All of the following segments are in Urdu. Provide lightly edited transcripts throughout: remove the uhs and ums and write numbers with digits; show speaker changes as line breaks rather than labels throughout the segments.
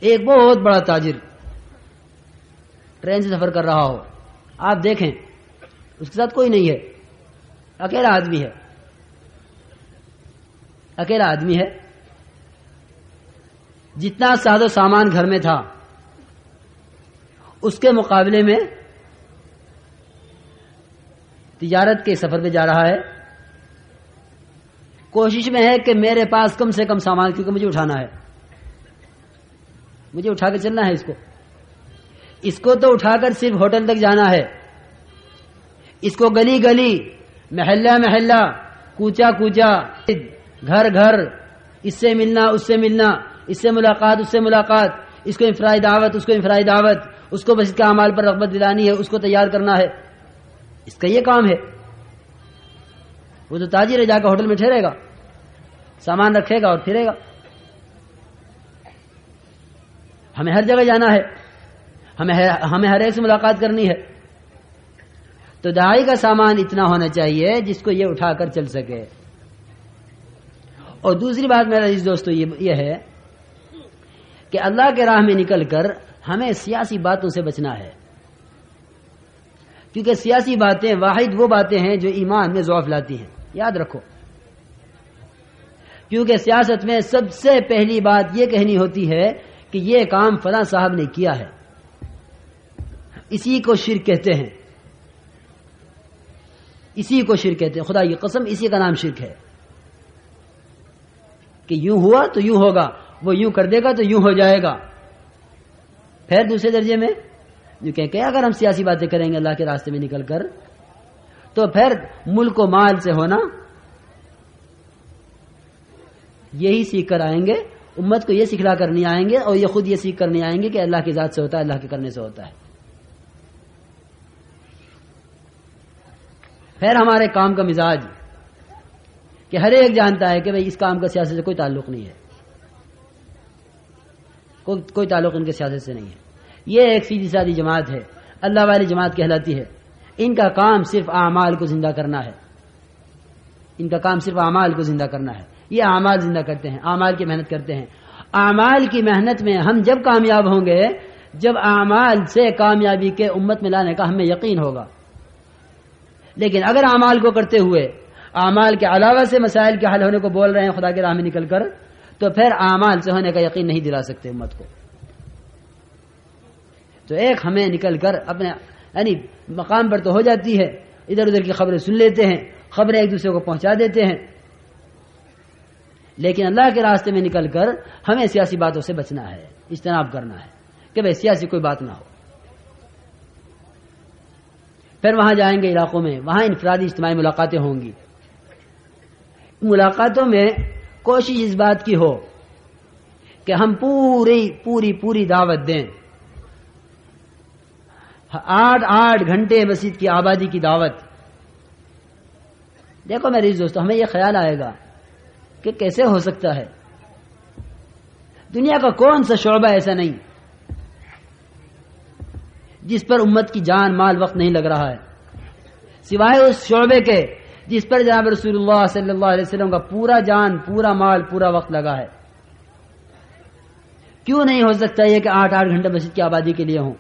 ایک بہت بڑا تاجر ٹرین سے سفر کر رہا ہو، آپ دیکھیں اس کے ساتھ کوئی نہیں ہے، اکیلا آدمی ہے، اکیلا آدمی ہے، جتنا ساز و سامان گھر میں تھا اس کے مقابلے میں تجارت کے سفر پہ جا رہا ہے، کوشش میں ہے کہ میرے پاس کم سے کم سامان، کیونکہ مجھے اٹھانا ہے، مجھے اٹھا کے چلنا ہے، اس کو تو اٹھا کر صرف ہوٹل تک جانا ہے، اس کو گلی گلی، محلہ محلہ، کوچا کوچا، گھر گھر، اس سے ملنا اس سے ملنا، اس سے ملاقات اس سے ملاقات، اس کو انفرادی دعوت اس کو انفرادی دعوت، اس کو بس اس کے اعمال پر رغبت دلانی ہے، اس کو تیار کرنا ہے، اس کا یہ کام ہے۔ وہ تو تاجر ہے، جا کر ہوٹل میں ٹھہرے گا، سامان رکھے گا اور پھرے گا۔ ہمیں ہر جگہ جانا ہے، ہمیں ہر ایک سے ملاقات کرنی ہے، تو داعی کا سامان اتنا ہونا چاہیے جس کو یہ اٹھا کر چل سکے۔ اور دوسری بات میرا عزیز دوستو یہ ہے کہ اللہ کے راہ میں نکل کر ہمیں سیاسی باتوں سے بچنا ہے، کیونکہ سیاسی باتیں واحد وہ باتیں ہیں جو ایمان میں ضعف لاتی ہیں، یاد رکھو، کیونکہ سیاست میں سب سے پہلی بات یہ کہنی ہوتی ہے کہ یہ کام فلاں صاحب نے کیا ہے، اسی کو شرک کہتے ہیں، اسی کو شرک کہتے ہیں، خدا کی قسم اسی کا نام شرک ہے، کہ یوں ہوا تو یوں ہوگا، وہ یوں کر دے گا تو یوں ہو جائے گا۔ پھر دوسرے درجے میں جو کہ اگر ہم سیاسی باتیں کریں گے اللہ کے راستے میں نکل کر، تو پھر ملک و مال سے ہونا یہی سیکھ کر آئیں گے، امت کو یہ سکھلا کر نہیں آئیں گے، اور یہ خود یہ سیکھ کر نہیں آئیں گے کہ اللہ کی ذات سے ہوتا ہے، اللہ کے کرنے سے ہوتا ہے۔ پھر ہمارے کام کا مزاج کہ ہر ایک جانتا ہے کہ بھئی اس کام کا سیاست سے کوئی تعلق نہیں ہے، کوئی تعلق ان کے سیاست سے نہیں ہے، یہ ایک سیدھی سادی جماعت ہے، اللہ والی جماعت کہلاتی ہے، ان کا کام صرف اعمال کو زندہ کرنا ہے، ان کا کام صرف اعمال کو زندہ کرنا ہے، یہ اعمال زندہ کرتے ہیں، اعمال کی محنت کرتے ہیں۔ اعمال کی محنت میں ہم جب کامیاب ہوں گے جب اعمال سے کامیابی کے امت میں لانے کا ہمیں یقین ہوگا، لیکن اگر اعمال کو کرتے ہوئے اعمال کے علاوہ سے مسائل کے حل ہونے کو بول رہے ہیں خدا کے راہ میں نکل کر، تو پھر اعمال سے ہونے کا یقین نہیں دلا سکتے امت کو۔ تو ایک ہمیں نکل کر اپنے یعنی مقام پر تو ہو جاتی ہے، ادھر ادھر کی خبریں سن لیتے ہیں، خبریں ایک دوسرے کو پہنچا دیتے ہیں، لیکن اللہ کے راستے میں نکل کر ہمیں سیاسی باتوں سے بچنا ہے، اجتناب کرنا ہے کہ بھئی سیاسی کوئی بات نہ ہو۔ پھر وہاں جائیں گے علاقوں میں، وہاں انفرادی اجتماعی ملاقاتیں ہوں گی، ملاقاتوں میں کوشش اس بات کی ہو کہ ہم پوری دعوت دیں، 8 گھنٹے مسجد کی آبادی کی دعوت۔ دیکھو میرے دوستو، ہمیں یہ خیال آئے گا کہ کیسے ہو سکتا ہے، دنیا کا کون سا شعبہ ایسا نہیں جس پر امت کی جان مال وقت نہیں لگ رہا ہے، سوائے اس شعبے کے جس پر جناب رسول اللہ صلی اللہ علیہ وسلم کا پورا جان پورا مال پورا وقت لگا ہے۔ کیوں نہیں ہو سکتا یہ کہ 8 گھنٹے مسجد کی آبادی کے لیے ہوں؟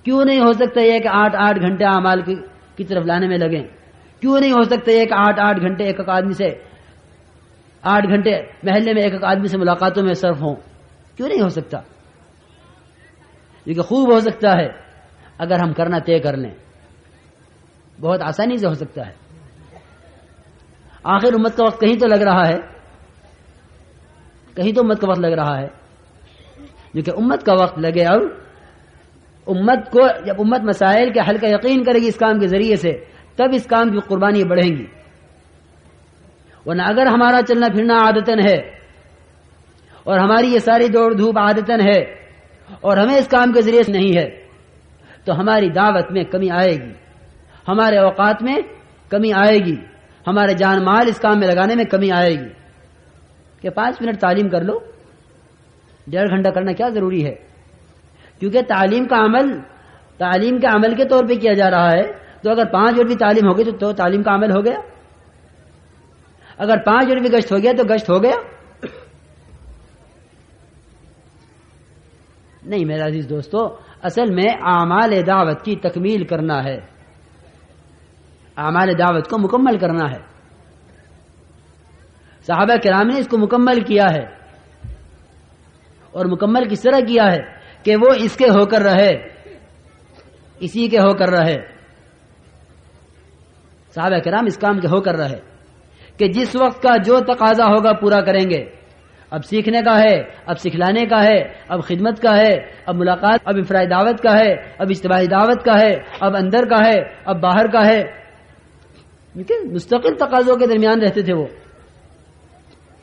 کیوں نہیں ہو سکتا یہ کہ 8 گھنٹے اعمال کی طرف لانے میں لگیں؟ کیوں نہیں ہو سکتا یہ کہ 8 گھنٹے ایک آدمی سے 8 گھنٹے محلے میں ایک آدمی سے ملاقاتوں میں صرف ہوں؟ کیوں نہیں ہو سکتا؟ یہ کہ خوب ہو سکتا ہے اگر ہم کرنا طے کر لیں، بہت آسانی سے ہو سکتا ہے۔ آخر امت کا وقت کہیں تو لگ رہا ہے، کہیں تو امت کا وقت لگ رہا ہے، جو کہ امت کا وقت لگے، اور امت کو جب امت مسائل کے حل کا یقین کرے گی اس کام کے ذریعے سے، تب اس کام کی قربانی بڑھیں گی۔ ورنہ اگر ہمارا چلنا پھرنا عادتاً ہے اور ہماری یہ ساری دوڑ دھوپ عادتاً ہے اور ہمیں اس کام کے ذریعے سے نہیں ہے، تو ہماری دعوت میں کمی آئے گی، ہمارے اوقات میں کمی آئے گی، ہمارے جان مال اس کام میں لگانے میں کمی آئے گی۔ کہ 5 منٹ تعلیم کر لو، 1.5 گھنٹہ کرنا کیا ضروری ہے؟ کیونکہ تعلیم کا عمل کے طور پہ کیا جا رہا ہے، تو اگر 5 منٹ بھی تعلیم ہوگی تو تعلیم کا عمل ہو گیا، اگر 5 منٹ بھی گشت ہو گیا تو گشت ہو گیا۔ نہیں میرا عزیز دوستو، اصل میں اعمال دعوت کی تکمیل کرنا ہے، اعمال دعوت کو مکمل کرنا ہے۔ صحابہ کرام نے اس کو مکمل کیا ہے، اور مکمل کس طرح کیا ہے کہ وہ اس کے ہو کر رہے، اسی کے ہو کر رہے۔ صحابہ کرام اس کام کے ہو کر رہے کہ جس وقت کا جو تقاضا ہوگا پورا کریں گے۔ اب سیکھنے کا ہے، اب سکھلانے کا ہے، اب خدمت کا ہے، اب ملاقات، اب انفرادی دعوت کا ہے، اب اجتماعی دعوت کا ہے، اب اندر کا ہے، اب باہر کا ہے۔ مستقل تقاضوں کے درمیان رہتے تھے وہ،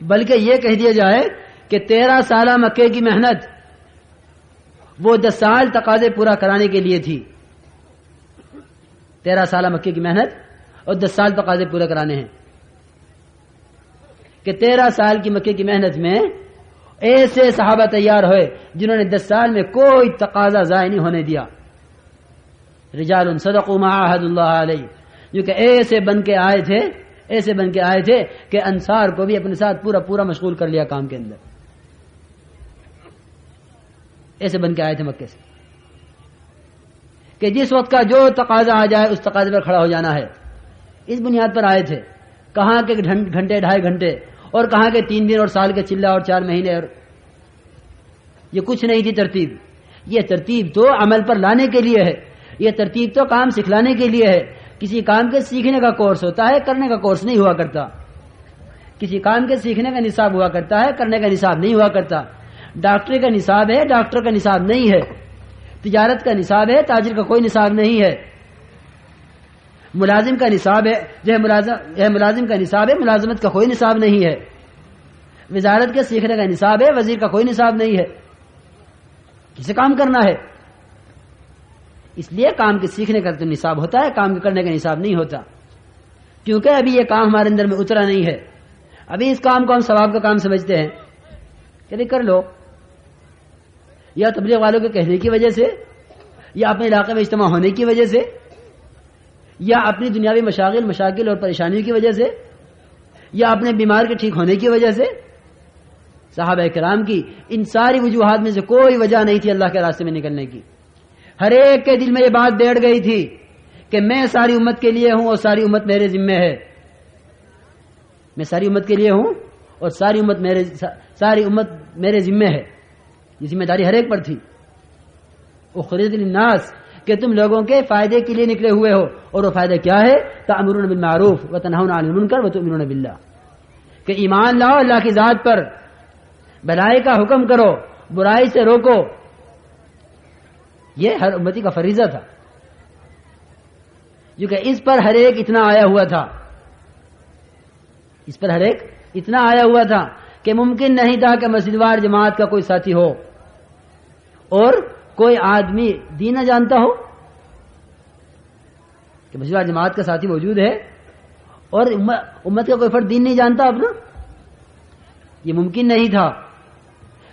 بلکہ یہ کہہ دیا جائے کہ 13 سالہ مکے کی محنت وہ 10 سال تقاضے پورا کرانے کے لیے تھی۔ 13 سالہ مکے کی محنت اور 10 سال تقاضے پورے کرانے ہیں، کہ 13 سال کی مکے کی محنت میں ایسے صحابہ تیار ہوئے جنہوں نے 10 سال میں کوئی تقاضا ضائع نہیں ہونے دیا۔ رجال صدقوا ما عاهدوا الله علیہ، جو کہ ایسے بن کے آئے تھے کہ انصار کو بھی اپنے ساتھ پورا مشغول کر لیا کام کے اندر۔ ایسے بن کے آئے تھے مکے سے کہ جس وقت کا جو تقاضا آ جائے اس تقاضے پر کھڑا ہو جانا ہے۔ اس بنیاد پر آئے تھے، کہاں کے گھنٹے 2.5 گھنٹے، اور کہاں کے 3 دن اور سال کے چلہ اور 4 مہینے، اور یہ کچھ نہیں تھی ترتیب۔ یہ ترتیب تو عمل پر لانے کے لیے ہے، یہ ترتیب تو کام سکھلانے کے لیے ہے۔ کسی کام کے سیکھنے کا کورس ہوتا ہے، کرنے کا کورس نہیں ہوا کرتا۔ کسی کام کے سیکھنے کا نصاب ہوا کرتا ہے، کرنے کا نصاب نہیں ہوا کرتا۔ ڈاکٹری کا نصاب ہے، ڈاکٹر کا نصاب نہیں ہے۔ تجارت کا نصاب ہے، تاجر کا کوئی نصاب نہیں ہے۔ ملازم کا نصاب ہے، ملازم کا نصاب ہے، ملازمت کا کوئی نصاب نہیں ہے۔ وزارت کے سیکھنے کا نصاب ہے، وزیر کا کوئی نصاب نہیں ہے۔ کسے کام کرنا ہے؟ اس لیے کام کے سیکھنے کا تو نصاب ہوتا ہے، کام کے کرنے کا نصاب نہیں ہوتا، کیونکہ ابھی یہ کام ہمارے اندر میں اترا نہیں ہے۔ ابھی اس کام کو ہم ثواب کا کام سمجھتے ہیں کہ کر لو، یا تبلیغ والوں کے کہنے کی وجہ سے، یا اپنے علاقے میں اجتماع ہونے کی وجہ سے، یا اپنی دنیاوی مشاغل اور پریشانیوں کی وجہ سے، یا اپنے بیمار کے ٹھیک ہونے کی وجہ سے۔ صحابہ کرام کی ان ساری وجوہات میں سے کوئی وجہ نہیں تھی اللہ کے راستے میں نکلنے کی۔ ہر ایک کے دل میں یہ بات بیٹھ گئی تھی کہ میں ساری امت کے لیے ہوں اور ساری امت میرے ذمے ہے۔ میں ساری امت کے لیے ہوں اور ساری امت میرے ذمے ہے۔ یہ ذمہ داری ہر ایک پر تھی۔ اخرجت للناس، کہ تم لوگوں کے فائدے کے لیے نکلے ہوئے ہو، اور وہ فائدہ کیا ہے؟ تأمرون بالمعروف وتنہون عن المنکر وتؤمنون باللہ، کہ ایمان لاؤ اللہ کی ذات پر، بھلائی کا حکم کرو، برائی سے روکو۔ یہ ہر امتی کا فریضہ تھا، کیونکہ اس پر ہر ایک اتنا آیا ہوا تھا، اس پر ہر ایک اتنا آیا ہوا تھا کہ ممکن نہیں تھا کہ مسجد وار جماعت کا کوئی ساتھی ہو اور کوئی آدمی دین نہ جانتا ہو، کہ مسجد وار جماعت کا ساتھی موجود ہے اور امت کا کوئی فرد دین نہیں جانتا اپنا، یہ ممکن نہیں تھا۔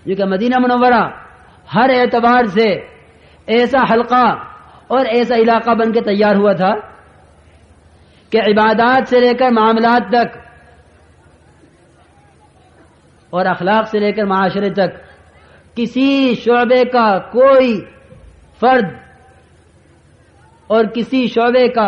کیونکہ مدینہ منورہ ہر اعتبار سے ایسا حلقہ اور ایسا علاقہ بن کے تیار ہوا تھا کہ عبادات سے لے کر معاملات تک اور اخلاق سے لے کر معاشرے تک کسی شعبے کا کوئی فرد اور کسی شعبے کا